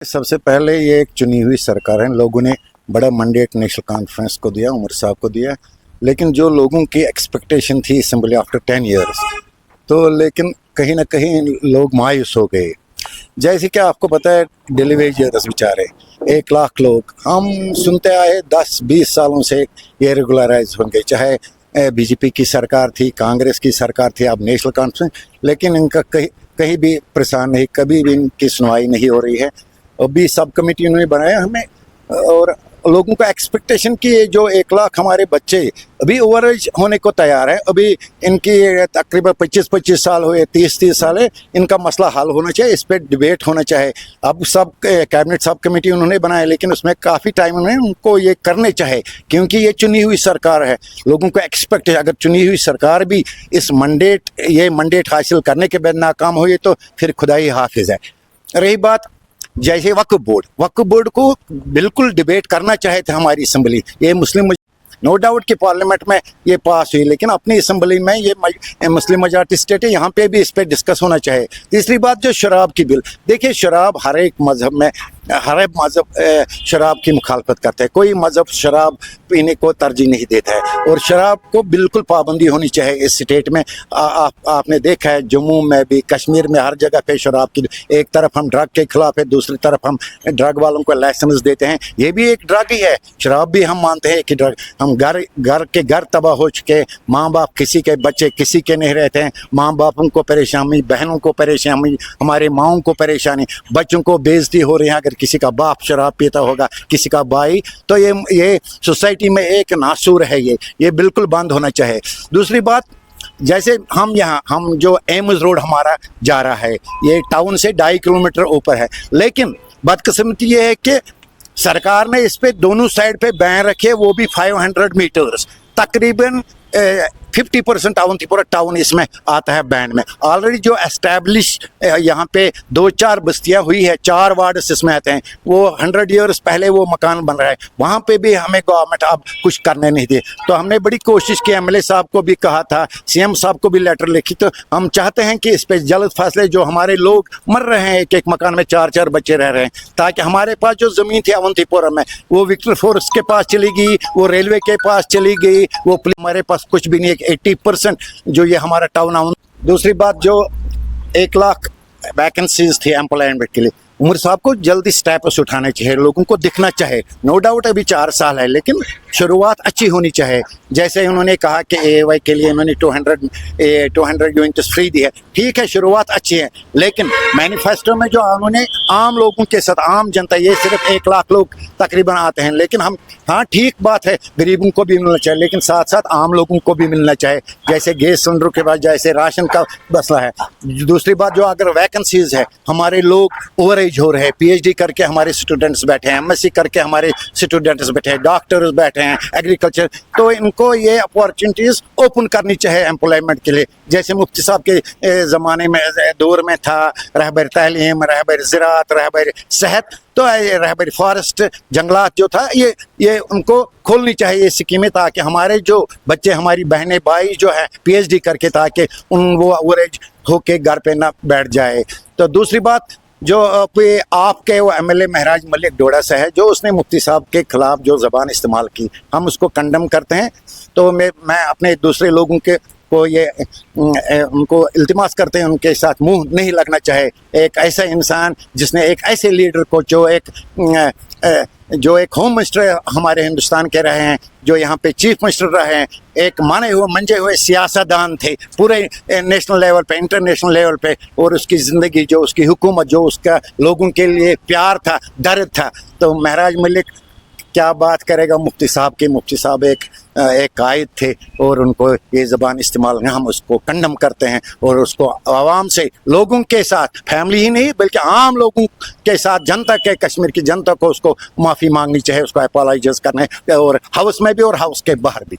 सबसे पहले ये एक चुनी हुई सरकार है। लोगों ने बड़ा मैंडेट नेशनल कॉन्फ्रेंस को दिया, उमर साहब को दिया, लेकिन जो लोगों की एक्सपेक्टेशन थी असेंबली आफ्टर 10 इयर्स, तो लेकिन कहीं ना कहीं लोग मायूस हो गए। जैसे कि आपको पता है डेली वेजर्स बेचारे 1 लाख लोग, हम सुनते आए 10-20 सालों से ये रेगुलराइज होंगे, चाहे बीजेपी की सरकार थी, कांग्रेस की सरकार थी, अब नेशनल कॉन्फ्रेंस, लेकिन इनका कहीं भी प्रसार नहीं, कभी भी इनकी सुनवाई नहीं हो रही है। अभी सब कमेटी उन्होंने बनाया हमें, और लोगों का एक्सपेक्टेशन कि ये जो 1 लाख हमारे बच्चे अभी ओवरेज होने को तैयार है, अभी इनकी तकरीबन 25 साल हुए, 30 साल है, इनका मसला हल होना चाहिए, इस पर डिबेट होना चाहिए। अब सब कैबिनेट सब कमेटी उन्होंने बनाया, लेकिन उसमें काफ़ी टाइम उन्होंने उनको ये करने चाहिए, क्योंकि ये चुनी हुई सरकार है। लोगों को एक्सपेक्ट है, अगर चुनी हुई सरकार भी इस ये मंडेट हासिल करने के बाद नाकाम हुई तो फिर खुदा ही हाफिज है। रही बात जैसे वक्फ बोर्ड को बिल्कुल डिबेट करना चाहे थे हमारी असेंबली, ये मुस्लिम नो डाउट कि पार्लियामेंट में ये पास हुई, लेकिन अपनी असेंबली में ये मुस्लिम मेजॉरिटी स्टेट है, यहाँ पे भी इस पे डिस्कस होना चाहिए। तीसरी बात जो शराब की बिल, देखिए शराब हर एक मज़हब में, हर एक मज़हब शराब की मुखालफत करता है, कोई मज़हब शराब पीने को तरजीह नहीं देता है, और शराब को बिल्कुल पाबंदी होनी चाहिए इस स्टेट में। आपने देखा है जम्मू में भी, कश्मीर में, हर जगह पे शराब की, एक तरफ हम ड्रग के खिलाफ है, दूसरी तरफ हम ड्रग वालों को लाइसेंस देते हैं, ये भी एक ड्रग ही है। शराब भी हम मानते हैं कि ड्रग, हम घर तबाह हो चुके, माँ बाप किसी के बच्चे किसी के नहीं रहते हैं, माँ बापों को परेशानी, बहनों को परेशानी, हमारे माओं को परेशानी, बच्चों को बेइज्जती हो रही है अगर किसी का बाप शराब पीता होगा, किसी का भाई, तो ये सोसाइटी में एक नासूर है, ये बिल्कुल बंद होना चाहिए। दूसरी बात, जैसे हम जो एम्स रोड हमारा जा रहा है, ये टाउन से 2.5 किलोमीटर ऊपर है, लेकिन बदकिस्मती ये है कि सरकार ने इस पे दोनों साइड पे बैन रखे, वो भी 500 मीटर्स, तकरीबन 50% अवंतीपुरा टाउन इसमें आता है बैंड में। ऑलरेडी जो एस्टैब्लिश यहाँ पे 2-4 बस्तियाँ हुई है, 4 वार्ड्स इसमें आते हैं, वो 100 ईयर्स पहले वो मकान बन रहा है, वहाँ पे भी हमें गवर्नमेंट अब कुछ करने नहीं दी। तो हमने बड़ी कोशिश की, एमएलए साहब को भी कहा था, सीएम साहब को भी लेटर लिखी, तो हम चाहते हैं कि इस पर जल्द फैसले, जो हमारे लोग मर रहे हैं, एक मकान में 4-4 बच्चे रह रहे हैं, ताकि हमारे पास जो ज़मीन थी अवंतीपुरा में, वो विक्टर फोर्स के पास चली गई, वो रेलवे के पास चली गई, वो हमारे पास कुछ भी नहीं है, 80% जो ये हमारा टाउन आउन। दूसरी बात, जो 1 लाख वैकेंसीज थी एम्प्लॉयमेंट के लिए, उमर साहब को जल्दी स्टेप्स उठाने चाहिए, लोगों को दिखना चाहिए। नो डाउट अभी 4 साल है, लेकिन शुरुआत अच्छी होनी चाहिए। जैसे उन्होंने कहा कि AY के लिए उन्होंने 200 यूनिट्स फ्री दी है, ठीक है, शुरुआत अच्छी है, लेकिन मैनिफेस्टो में जो उन्होंने आम लोगों के साथ, आम जनता, ये सिर्फ 1 लाख लोग तकरीबन आते हैं, लेकिन हम, हाँ ठीक बात है, गरीबों को भी मिलना चाहिए, लेकिन साथ साथ आम लोगों को भी मिलना चाहिए, जैसे गैस सिलेंडर के बाद जैसे राशन का मसला है। दूसरी बात, जो अगर वैकेंसीज है, हमारे लोग ओवरेज हो रहे हैं, PhD करके हमारे स्टूडेंट्स बैठे हैं, MSc करके हमारे स्टूडेंट्स बैठे हैं, डॉक्टर्स बैठे हैं, एग्रीकल्चर, तो इनको ये अपॉर्चुनिटीज़ ओपन करनी चाहिए एम्प्लॉयमेंट के लिए। जैसे मुफ्ती साहब के ज़माने में, दौर में था, रहबर तालीम, रहबर ज़राअत, रहबर सेहत, तो रहबर फॉरेस्ट, जंगलात जो था, ये उनको खोलनी चाहिए ये स्कीमें, ताकि हमारे जो बच्चे, हमारी बहनें भाई जो है PhD करके, ताकि वो ओवरेज होके घर पे ना बैठ जाए। तो दूसरी बात, जो आपके वो MLA महराज मलिक डोडा से है, जो उसने मुफ्ती साहब के खिलाफ जो ज़बान इस्तेमाल की, हम उसको कंडम करते हैं। तो मैं अपने दूसरे लोगों के को ये उनको इल्तिमास करते हैं, उनके साथ मुंह नहीं लगना चाहे। एक ऐसा इंसान जिसने, एक ऐसे लीडर को, जो एक होम मिनिस्टर हमारे हिंदुस्तान के रहे हैं, जो यहाँ पे चीफ मिनिस्टर रहे हैं, एक माने हुए मंजे हुए सियासतदान थे पूरे नेशनल लेवल पे, इंटरनेशनल लेवल पे, और उसकी ज़िंदगी, जो उसकी हुकूमत, जो उसका लोगों के लिए प्यार था, दर्द था, तो महराज मलिक क्या बात करेगा मुफ्ती साहब की। मुफ्ती साहब एक कायद थे, और उनको ये ज़बान इस्तेमाल, हम उसको कंडम करते हैं, और उसको आवाम से, लोगों के साथ, फैमिली ही नहीं बल्कि आम लोगों के साथ, जनता के, कश्मीर की जनता को उसको माफ़ी मांगनी चाहिए, उसको अपोलाइज करना है, और हाउस में भी और हाउस के बाहर भी।